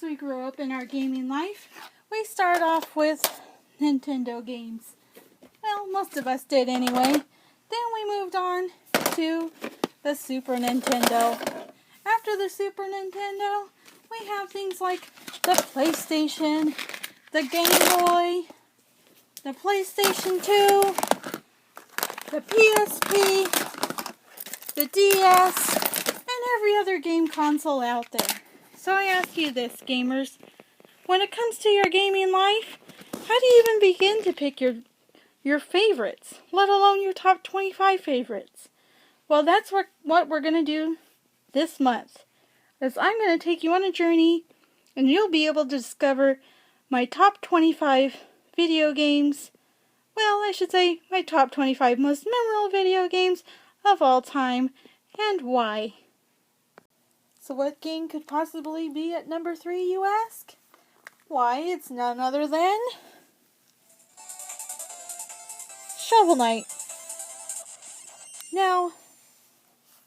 we grow up in our gaming life, we start off with Nintendo games. Well, most of us did anyway. Then we moved on to the Super Nintendo. After the Super Nintendo, we have things like the PlayStation, the Game Boy, the PlayStation 2, the PSP, the DS, and every other game console out there. So I ask you this, gamers. When it comes to your gaming life, how do you even begin to pick your favorites, let alone your top 25 favorites? Well, that's what we're going to do this month. Is I'm going to take you on a journey, and you'll be able to discover my top 25 video games. Well, I should say my top 25 most memorable video games of all time, and why. So what game could possibly be at number 3, you ask? Why, it's none other than Shovel Knight. Now,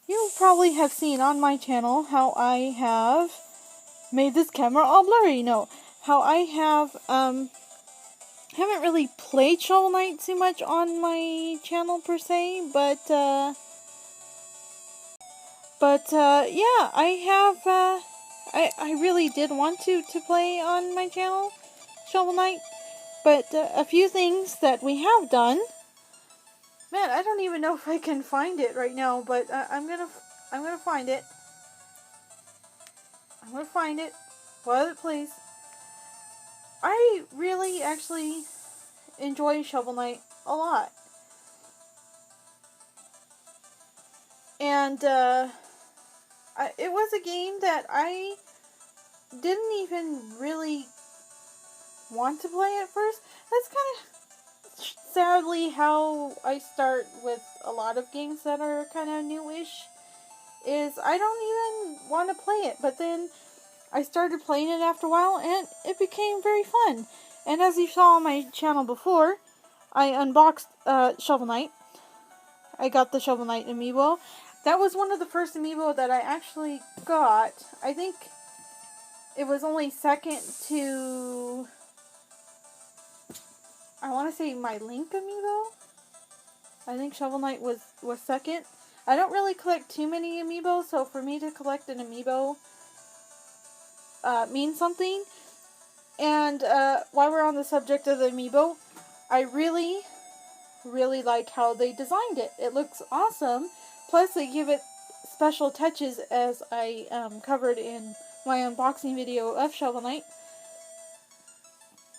you probably have seen on my channel how I have made this camera all blurry. No, how I have, haven't really played Shovel Knight too much on my channel per se, but yeah, I have, I really did want to play on my channel, Shovel Knight, but a few things that we have done. Man, I don't even know if I can find it right now, but I'm gonna find it. I'm gonna find it. Will it please? I really actually enjoy Shovel Knight a lot. And it was a game that I didn't even really want to play at first. That's kind of sadly how I start with a lot of games that are kind of newish. Is I don't even want to play it, but then I started playing it after a while, and it became very fun. And as you saw on my channel before, I unboxed Shovel Knight. I got the Shovel Knight Amiibo. That was one of the first Amiibo that I actually got. I think it was only second to, I want to say, my Link Amiibo. I think Shovel Knight was second. I don't really collect too many Amiibo, so for me to collect an Amiibo means something. And while we're on the subject of the Amiibo, I really like how they designed it. It looks awesome. Plus, they give it special touches, as I covered in my unboxing video of Shovel Knight.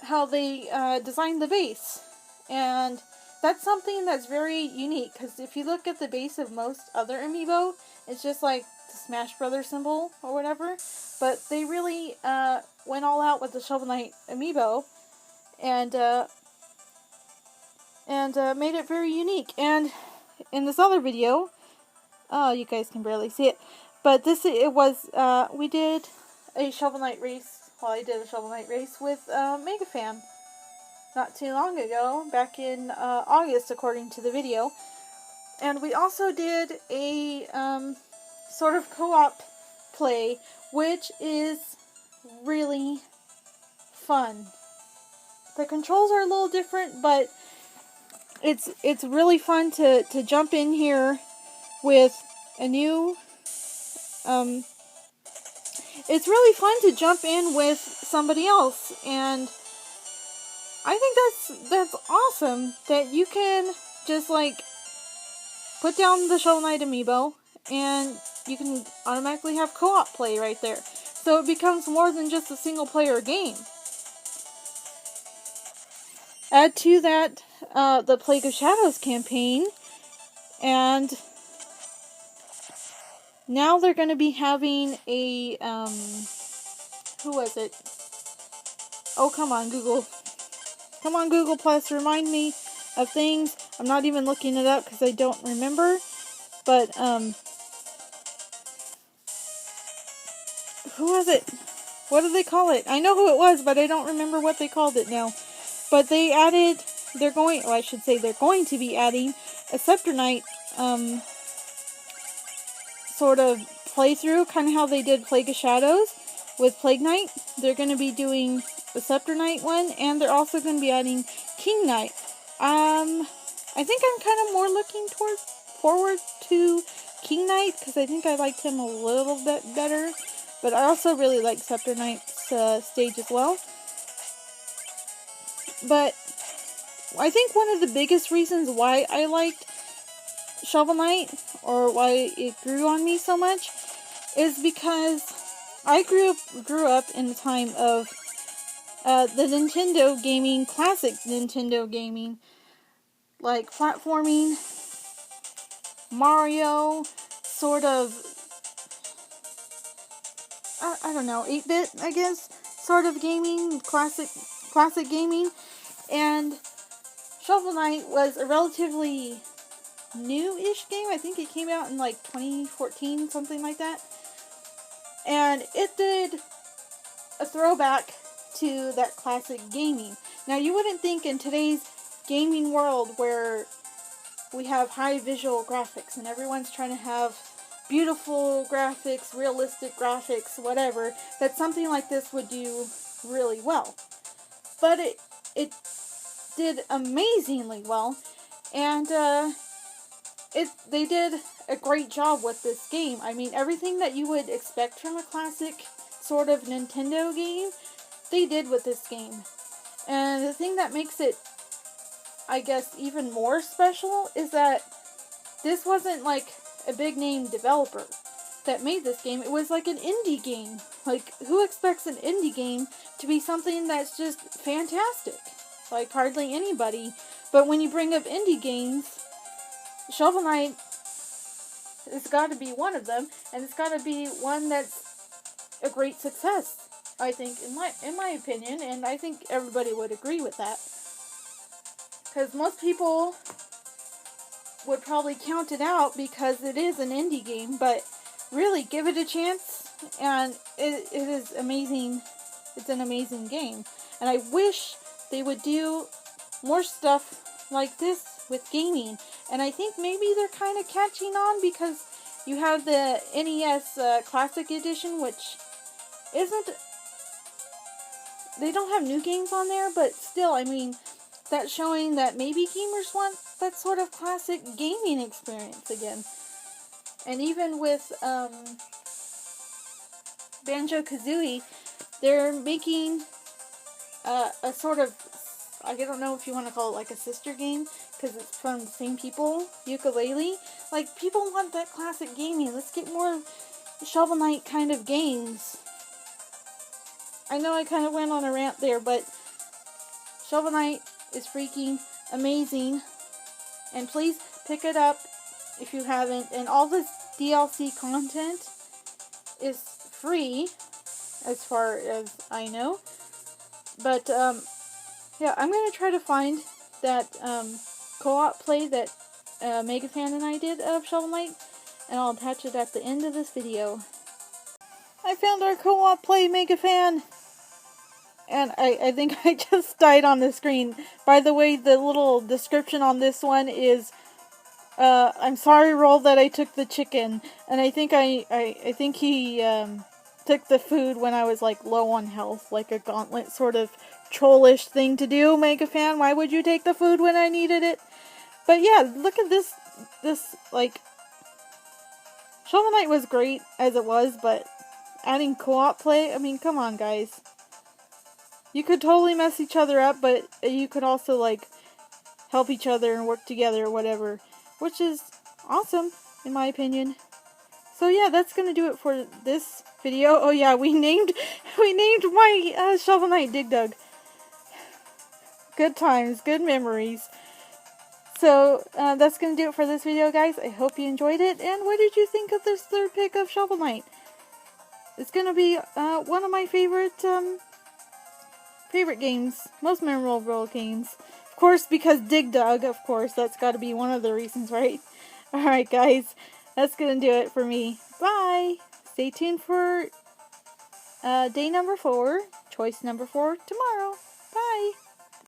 How they designed the base. And that's something that's very unique, because if you look at the base of most other Amiibo, it's just like the Smash Brothers symbol or whatever. But they really went all out with the Shovel Knight Amiibo and made it very unique. And in this other video, oh, you guys can barely see it, but we did a Shovel Knight race. Well, I did a Shovel Knight race with Mega Fan not too long ago, back in August, according to the video. And we also did a sort of co-op play, which is really fun. The controls are a little different, but it's really fun to jump in here with a new it's really fun to jump in with somebody else, and I think that's awesome that you can just like put down the Shovel Knight Amiibo and you can automatically have co-op play right there. So it becomes more than just a single player game. Add to that the Plague of Shadows campaign, and now they're going to be having a, who was it? Oh, come on, Google. Come on, Google Plus, remind me of things. I'm not even looking it up because I don't remember. But, who was it? What did they call it? I know who it was, but I don't remember what they called it now. But they added, they're going to be adding a Scepter Knight, sort of playthrough, kind of how they did Plague of Shadows. with Plague Knight. They're going to be doing the Scepter Knight one, and they're also going to be adding King Knight. I think I'm kind of more looking forward to King Knight, because I think I liked him a little bit better. But I also really like Scepter Knight's stage as well. But I think one of the biggest reasons why I liked Shovel Knight, or why it grew on me so much, is because I grew up in the time of the Nintendo gaming, classic Nintendo gaming, like platforming, Mario, sort of, I don't know, 8-bit, I guess, sort of gaming, classic gaming, and Shovel Knight was a relatively new-ish game. I think it came out in like 2014, something like that, and it did a throwback to that classic gaming. Now, you wouldn't think in today's gaming world, where we have high visual graphics and everyone's trying to have beautiful graphics, realistic graphics, whatever, that something like this would do really well. But it did amazingly well, and they did a great job with this game. I mean, everything that you would expect from a classic sort of Nintendo game, they did with this game. And the thing that makes it, I guess, even more special is that this wasn't like a big name developer that made this game. It was like an indie game. Like, who expects an indie game to be something that's just fantastic? Like, hardly anybody. But when you bring up indie games, Shovel Knight has got to be one of them, and it's got to be one that's a great success, I think, in my opinion, and I think everybody would agree with that. Because most people would probably count it out because it is an indie game, but really, give it a chance, and it is amazing. It's an amazing game, and I wish they would do more stuff like this with gaming, and I think maybe they're kind of catching on, because you have the NES Classic Edition, which isn't, they don't have new games on there, but still, I mean, that's showing that maybe gamers want that sort of classic gaming experience again. And even with Banjo-Kazooie, they're making a sort of, I don't know if you want to call it like a sister game, because it's from the same people, Ukulele. Like, people want that classic gaming. Let's get more Shovel Knight kind of games. I know I kind of went on a rant there, but Shovel Knight is freaking amazing. And please pick it up if you haven't. And all this DLC content is free, as far as I know. But, yeah, I'm going to try to find that co-op play that Megafan and I did of Shovel Knight, and I'll attach it at the end of this video. I found our co-op play, Megafan! And I think I just died on the screen. By the way, the little description on this one is, I'm sorry, Roll, that I took the chicken. And I think I think he took the food when I was like low on health, like a gauntlet sort of trollish thing to do, Megafan. Why would you take the food when I needed it? But yeah, look at this like, Shovel Knight was great as it was, but adding co-op play, I mean, come on, guys. You could totally mess each other up, but you could also, like, help each other and work together or whatever, which is awesome, in my opinion. So yeah, that's gonna do it for this video. Oh yeah, we named my Shovel Knight Dig Dug. Good times, good memories. So that's gonna do it for this video, guys. I hope you enjoyed it. And what did you think of this third pick of Shovel Knight? It's gonna be one of my favorite games, most memorable games. Of course, because Dig Dug, of course, that's got to be one of the reasons, right? Alright, guys, that's gonna do it for me. Bye! Stay tuned for day number 4, choice number 4 tomorrow. Bye!